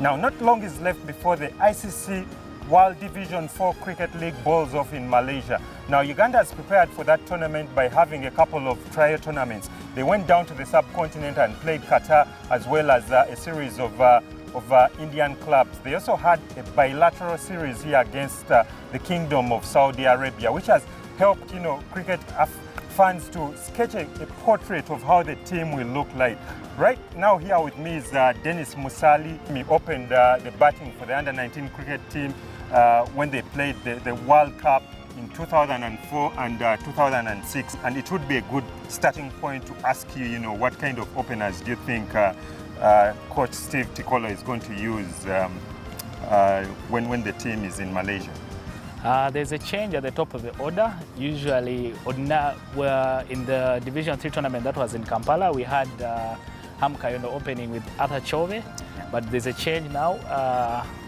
Now, not long is left before the ICC World Division 4 Cricket League balls off in Malaysia. Now, Uganda has prepared for that tournament by having a couple of trial tournaments. They went down to the subcontinent and played Qatar, as well as a series of Indian clubs. They also had a bilateral series here against the Kingdom of Saudi Arabia, which has helped, cricket fans to sketch a portrait of how the team will look like. Right now here with me is Dennis Musali. He opened the batting for the under-19 cricket team when they played the World Cup in 2004 and 2006. And it would be a good starting point to ask you, what kind of openers do you think Coach Steve Tikolo is going to use when the team is in Malaysia? There's a change at the top of the order. Usually, in the Division 3 tournament that was in Kampala, we had Ham Kayondo opening with Arthur Chove, but there's a change now.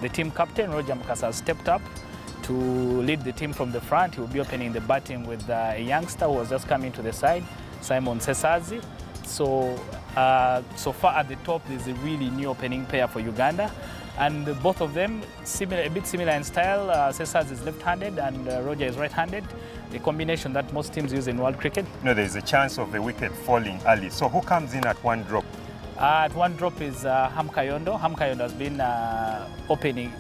The team captain, Roger Mukasa, has stepped up to lead the team from the front. He will be opening the batting with a youngster who was just coming to the side, Simon Sesazi. So far at the top, there's a really new opening pair for Uganda. And both of them a bit similar in style. Cesars is left-handed and Roger is right-handed, a combination that most teams use in world cricket. There's a chance of the wicket falling early. So who comes in at one drop? At one drop is Ham Kayondo. Ham Kayondo has been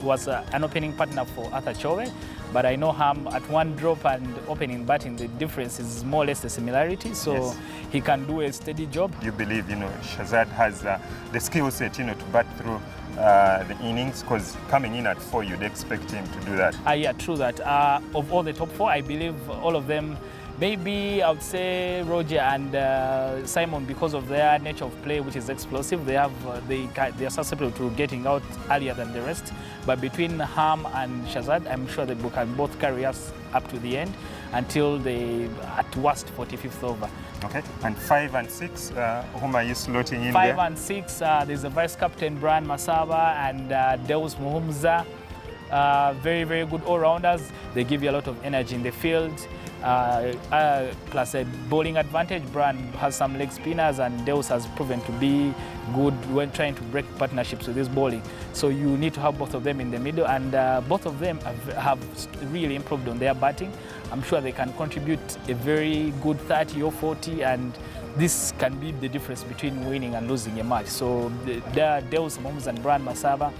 was an opening partner for Arthur Chove. But I know Ham at one drop and opening batting, the difference is more or less the similarity. So yes, he can do a steady job. You believe, Shazad has the skill set, to bat through the innings, because coming in at 4, you'd expect him to do that. Yeah, true that. Of all the top 4, I believe all of them, maybe I would say Roger and Simon, because of their nature of play, which is explosive, they are susceptible to getting out earlier than the rest. But between Ham and Shazad, I'm sure they can both carry us up to the end until the, at worst, 45th over. Okay, and 5 and 6, whom are you slotting in 5 there? and 6, there's the vice captain, Brian Masaba, and Deus Muhumza. Very, very good all-rounders. They give you a lot of energy in the field. Plus a bowling advantage. Brian has some leg spinners and Deus has proven to be good when trying to break partnerships with this bowling. So you need to have both of them in the middle, and both of them have really improved on their batting. I'm sure they can contribute a very good 30 or 40, and this can be the difference between winning and losing a match. So Deus Moms and Brian Masaba,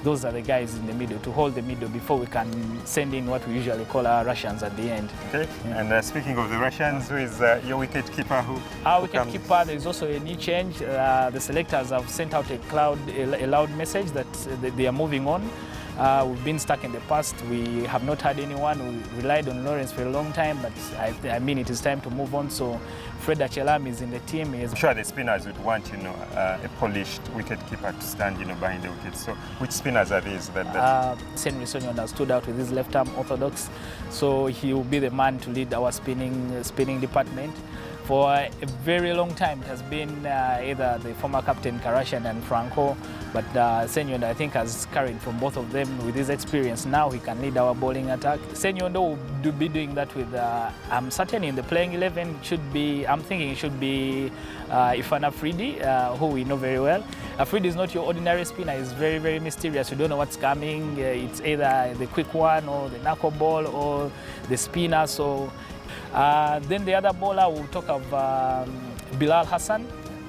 those are the guys in the middle, to hold the middle before we can send in what we usually call our Russians at the end. Okay, yeah. And speaking of the Russians, who is your wicket keeper? Our wicket keeper, there is also a new change. The selectors have sent out a loud message that they are moving on. We've been stuck in the past. We have not had anyone. We relied on Lawrence for a long time, but I mean it is time to move on. So Fred Achelam is in the team. I'm sure the spinners would want, a polished wicketkeeper to stand, behind the wicket. So which spinners are these? Senri Sonyon has stood out with his left-arm orthodox, so he will be the man to lead our spinning department. For a very long time, it has been either the former captain Karashan and Franco, but Senyondo, I think, has carried from both of them. With his experience now, he can lead our bowling attack. Senyondo will be doing that with, I'm certain in the playing 11, I'm thinking it should be Ifan Afridi, who we know very well. Afridi is not your ordinary spinner. He's very, very mysterious. You don't know what's coming. It's either the quick one or the knuckleball or the spinner. So. Then the other bowler, we'll talk of Bilal Hassan.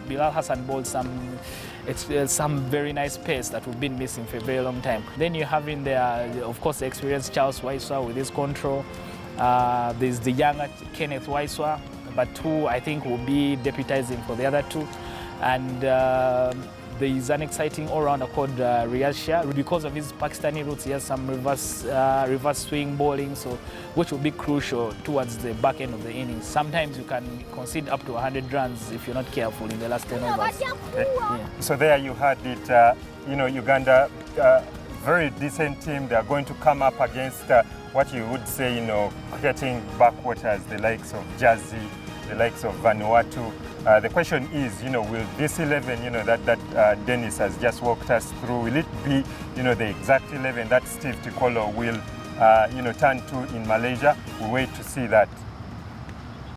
Bilal Hassan bowled some very nice pace that we've been missing for a very long time. Then you have in there, of course, the experienced Charles Waiswa with his control. There's the younger Kenneth Waiswa, but who I think will be deputizing for the other two. And there is an exciting all-rounder called Riyaz Shah. Because of his Pakistani roots, he has some reverse swing bowling, so which will be crucial towards the back end of the innings. Sometimes you can concede up to 100 runs if you're not careful in the last 10 overs. Okay. Yeah. So there you had it, Uganda, very decent team. They are going to come up against what you would say, cricketing backwaters, the likes of Jersey, the likes of Vanuatu. The question is, will this 11, that Dennis has just walked us through, will it be, the exact 11 that Steve Tikolo will, turn to in Malaysia? We'll wait to see that.